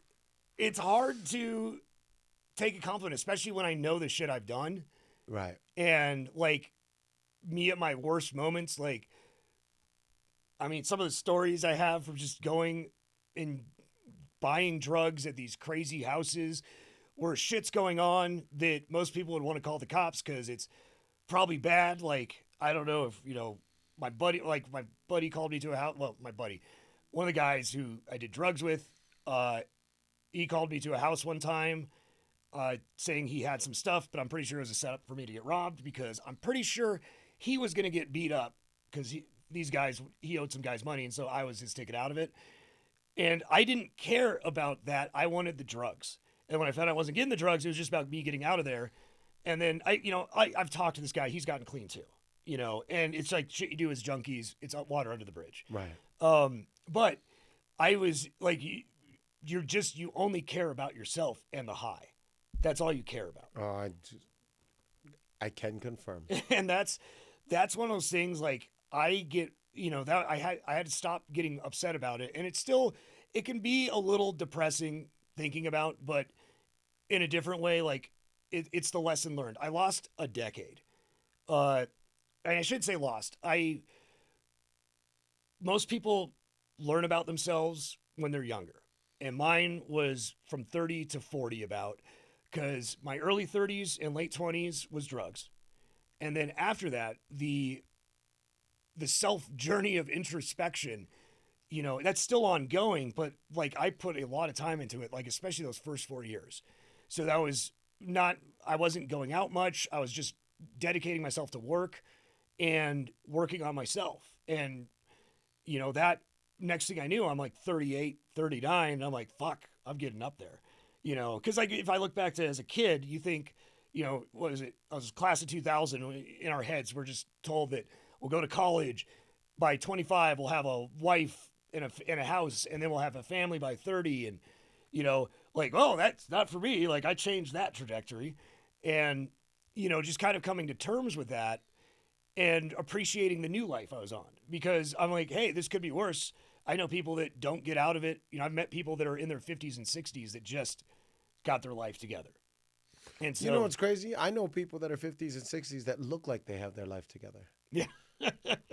it's hard to take a compliment, especially when I know the shit I've done. Right. And like me at my worst moments, like I mean, some of the stories I have from just going and buying drugs at these crazy houses where shit's going on that most people would want to call the cops because it's probably bad. Like, I don't know if, my buddy called me to a house. Well, my buddy, one of the guys who I did drugs with, he called me to a house one time saying he had some stuff, but I'm pretty sure it was a setup for me to get robbed because I'm pretty sure he was going to get beat up because he owed some guys money, and so I was his ticket out of it. And I didn't care about that. I wanted the drugs. And when I found out I wasn't getting the drugs, it was just about me getting out of there. And then I've talked to this guy. He's gotten clean too, and it's like shit you do as junkies. It's water under the bridge. Right. But I was like, you only care about yourself and the high. That's all you care about. I can confirm. And that's one of those things like I get, that I had to stop getting upset about it. And it can be a little depressing thinking about, but in a different way, like it's the lesson learned. I lost a decade. And I should say lost. Most people learn about themselves when they're younger. And mine was from 30 to 40 about, because my early 30s and late 20s was drugs. And then after that, the self journey of introspection, that's still ongoing, but like I put a lot of time into it, like especially those first 4 years. So I wasn't going out much. I was just dedicating myself to work and working on myself. And, that next thing I knew, I'm like 38, 39. And I'm like, fuck, I'm getting up there, because like if I look back to as a kid, you think, what is it? I was class of 2000. In our heads, we're just told that we'll go to college by 25. We'll have a wife and a house, and then we'll have a family by 30. And, like, oh, that's not for me. Like I changed that trajectory, and, just kind of coming to terms with that and appreciating the new life I was on, because I'm like, hey, this could be worse. I know people that don't get out of it. I've met people that are in their 50s and 60s that just got their life together. And so, You know what's crazy? I know people that are 50s and 60s that look like they have their life together, yeah,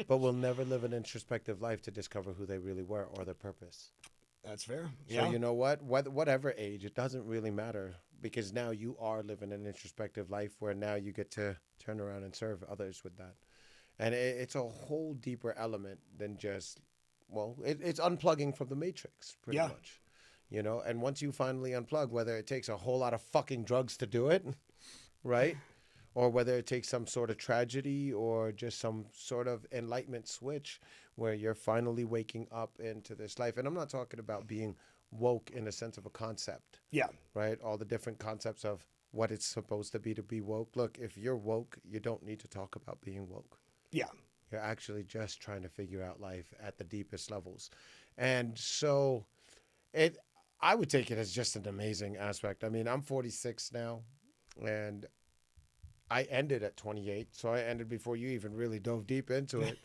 but will never live an introspective life to discover who they really were or their purpose. that's fair. So Yeah. you know what? Whatever age, it doesn't really matter, because now you are living an introspective life where now you get to turn around and serve others with that. And it's a whole deeper element than just, it's unplugging from the matrix, pretty Yeah. much. And once you finally unplug, whether it takes a whole lot of fucking drugs to do it, right? Or whether it takes some sort of tragedy or just some sort of enlightenment switch where you're finally waking up into this life. And I'm not talking about being woke in the sense of a concept, Yeah. right? All the different concepts of what it's supposed to be woke. Look, if you're woke, you don't need to talk about being woke. Yeah. You're actually just trying to figure out life at the deepest levels. And so I would take it as just an amazing aspect. I mean, I'm 46 now, and I ended at 28, so I ended before you even really dove deep into it.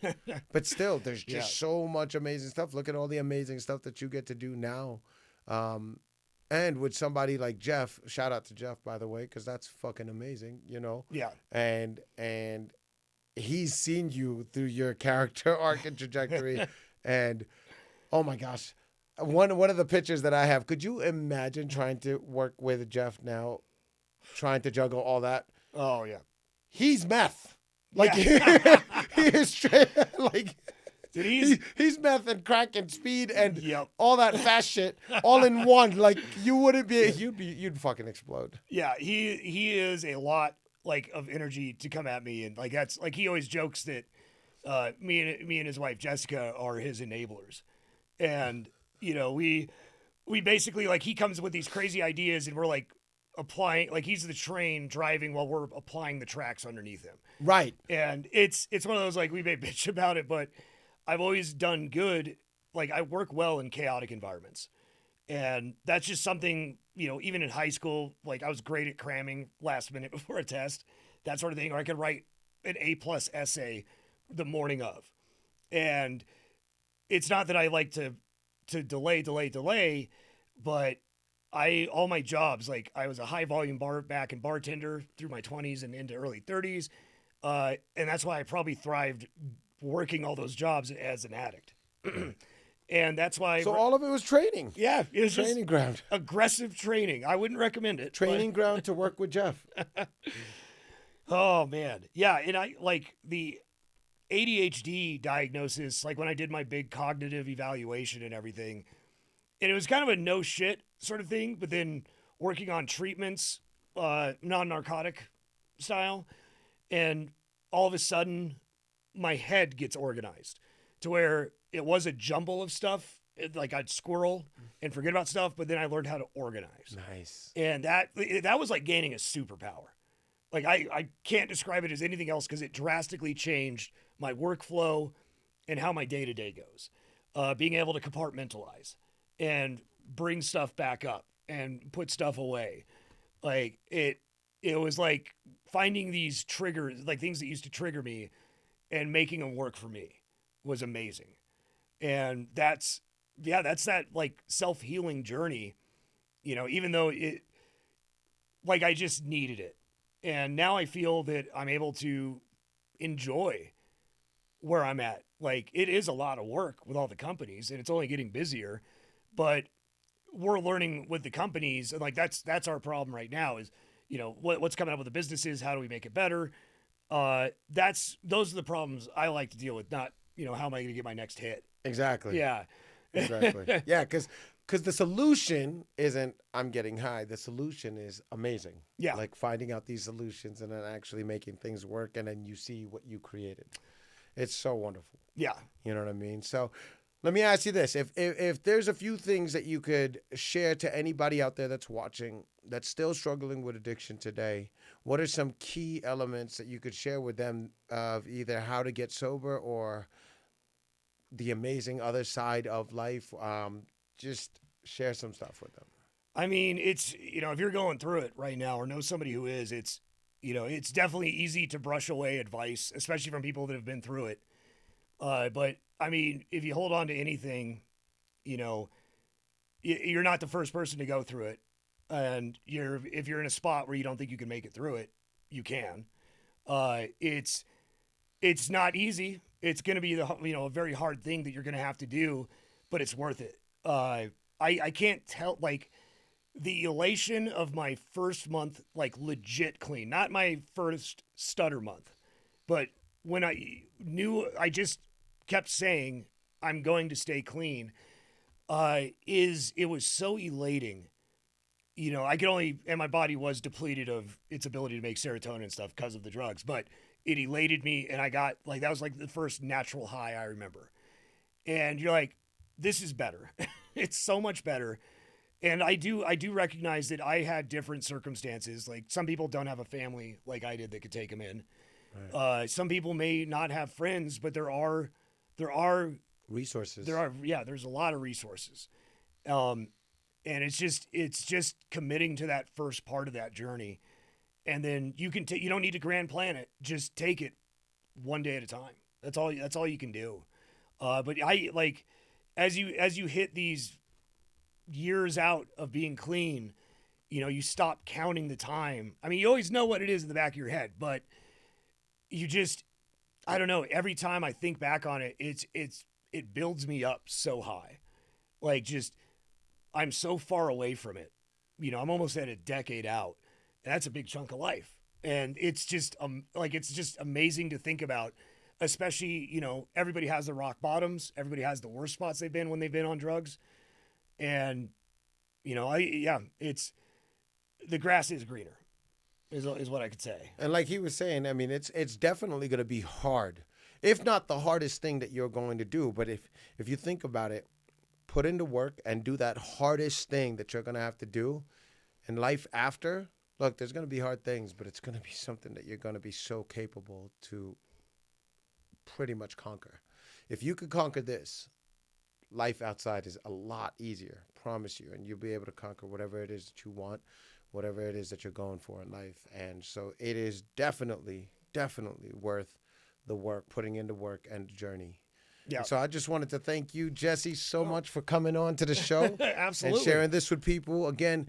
But still, there's just so much amazing stuff. Look at all the amazing stuff that you get to do now. And with somebody like Jeff, shout out to Jeff, by the way, because that's fucking amazing, Yeah. And he's seen you through your character arc and trajectory. And oh my gosh, one of the pictures that I have, could you imagine trying to work with Jeff now, trying to juggle all that? Oh yeah. He's meth. Like Yeah. he is straight like Dude, he's meth and crack and speed and Yep. all that fast shit all in one. Like you wouldn't be you'd fucking explode. Yeah, he is a lot like of energy to come at me, and like that's like he always jokes that me and his wife Jessica are his enablers, and we basically like he comes with these crazy ideas, and we're like applying, like he's the train driving while we're applying the tracks underneath him. Right. And it's one of those like we may bitch about it, but I've always done good. Like I work well in chaotic environments. And that's just something, even in high school, like I was great at cramming last minute before a test that sort of thing, or I could write an A+ essay the morning of. And it's not that I like to delay, but all my jobs, like I was a high volume back and bartender through my 20s and into early 30s. And that's why I probably thrived working all those jobs as an addict. And that's why. So all of it was training. Yeah, it was Training just ground. aggressive training. I wouldn't recommend it. Training ground to work with Jeff. Oh man, yeah, and I like the ADHD diagnosis. Like when I did my big cognitive evaluation and everything, and it was kind of a no shit sort of thing. But then working on treatments, non-narcotic style, and all of a sudden my head gets organized to where it was a jumble of stuff. Like I'd squirrel and forget about stuff, but then I learned how to organize. Nice. And that was like gaining a superpower. Like I can't describe it as anything else because it drastically changed my workflow and how my day-to-day goes. Being able to compartmentalize and bring stuff back up and put stuff away. Like it was like finding these triggers, like things that used to trigger me and making them work for me was amazing. And that's that like self-healing journey, even though I just needed it. And now I feel that I'm able to enjoy where I'm at. Like it is a lot of work with all the companies and it's only getting busier, but we're learning with the companies. And like, that's our problem right now is, what's coming up with the businesses. How do we make it better? Those are the problems I like to deal with. Not, how am I going to get my next hit? Exactly. Yeah. Exactly. Yeah. Because the solution isn't I'm getting high. The solution is amazing. Yeah. Like finding out these solutions and then actually making things work, and then you see what you created. It's so wonderful. Yeah. You know what I mean? So let me ask you this. If there's a few things that you could share to anybody out there that's watching that's still struggling with addiction today, what are some key elements that you could share with them of either how to get sober or the amazing other side of life? Just share some stuff with them. I mean, it's, if you're going through it right now or know somebody who is, it's definitely easy to brush away advice, especially from people that have been through it. But I mean, if you hold on to anything, you're not the first person to go through it. And if you're in a spot where you don't think you can make it through it, you can. It's not easy. It's going to be a very hard thing that you're going to have to do, but it's worth it. I can't tell, like, the elation of my first month, like legit clean, not my first stutter month, but when I knew, I just kept saying I'm going to stay clean. It was so elating. I could only, and my body was depleted of its ability to make serotonin and stuff because of the drugs, but it elated me. And I got like, that was like the first natural high I remember. And you're like, this is better. It's so much better. And I do recognize that I had different circumstances. Like some people don't have a family like I did that could take them in. Right. Some people may not have friends, but there are resources. There's a lot of resources. And it's just committing to that first part of that journey. And then you don't need to grand plan it. Just take it one day at a time. That's all you can do. But I like, as you hit these years out of being clean, you stop counting the time. I mean, you always know what it is in the back of your head, but you just, I don't know. Every time I think back on it, it builds me up so high. Like just, I'm so far away from it. I'm almost at a decade out. That's a big chunk of life. And it's just, it's just amazing to think about, especially, everybody has the rock bottoms. Everybody has the worst spots they've been when they've been on drugs. And, it's, the grass is greener is what I could say. And like he was saying, I mean, it's definitely going to be hard, if not the hardest thing that you're going to do. But if you think about it, put into work and do that hardest thing that you're going to have to do in life after. Look, there's going to be hard things, but it's going to be something that you're going to be so capable to pretty much conquer. If you could conquer this, life outside is a lot easier, promise you, and you'll be able to conquer whatever it is that you want whatever it is that you're going for in life. And so it is definitely worth the work, putting in the work and the journey. Yeah. And so I just wanted to thank you, Jesse, so Oh. much for coming on to the show and Absolutely. sharing this with people. Again,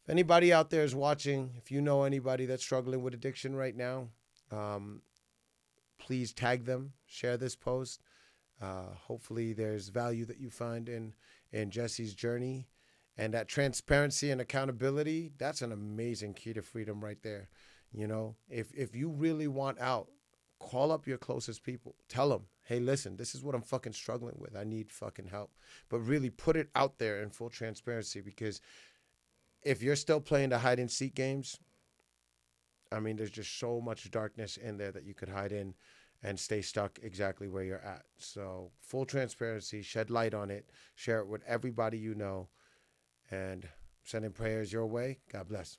if anybody out there is watching, if you know anybody that's struggling with addiction right now, um, please tag them, share this post. Hopefully, there's value that you find in Jesse's journey, and that transparency and accountability. That's an amazing key to freedom right there. You know, if you really want out, call up your closest people. Tell them, hey, listen, this is what I'm fucking struggling with. I need fucking help. But really put it out there in full transparency, because if you're still playing the hide and seek games, I mean, there's just so much darkness in there that you could hide in and stay stuck exactly where you're at. So, full transparency, shed light on it, share it with everybody you know, and sending prayers your way. God bless.